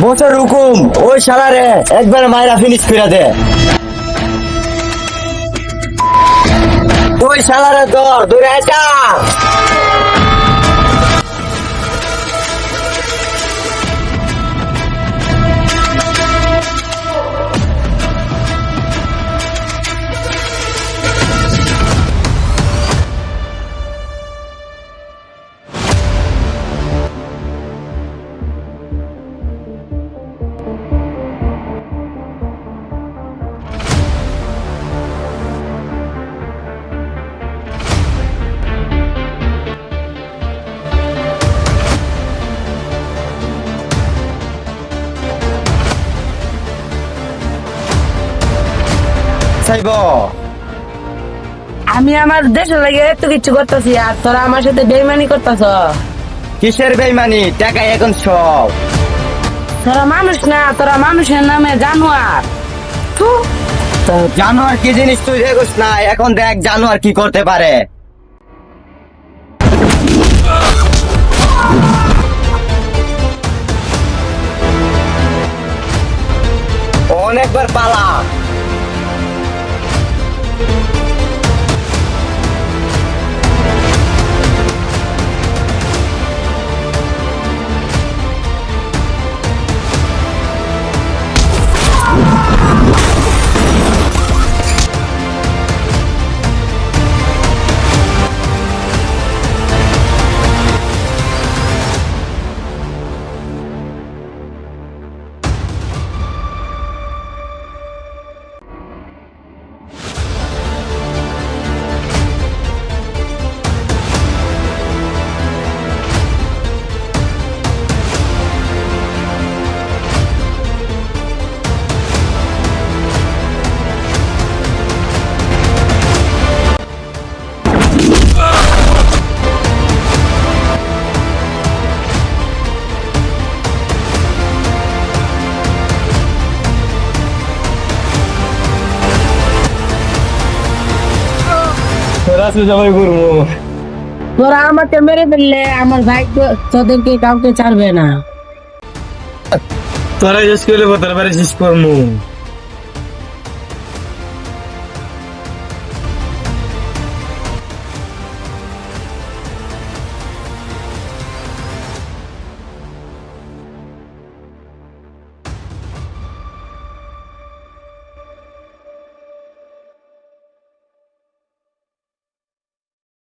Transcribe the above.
বছর হুকুম ওই শালারে একবার মায়েরা ফিনিশ করে দে। ওই শালারে ধর ধরে এটা। চাইব আমি আমার দেশের লাগে এত কিছু করতেছি আর তোরা আমার সাথে বেইমানি করতেছ। কিসের বেইমানি? টাকা এখন সব। তোরা মানুষ না, তোরা মানুষের নামে জানোয়ার। থু। জানোয়ার কি জিনিস তুই দেখোস না? এখন দেখ জানোয়ার কি করতে পারে। অনেকবার পালা। তোরা আমাকে মেরে ফেললে আমার ভাই তোদেরকে কাউকে ছাড়বে না। তোরা শেষ করলে তোর বাড়ি শেষ করবো।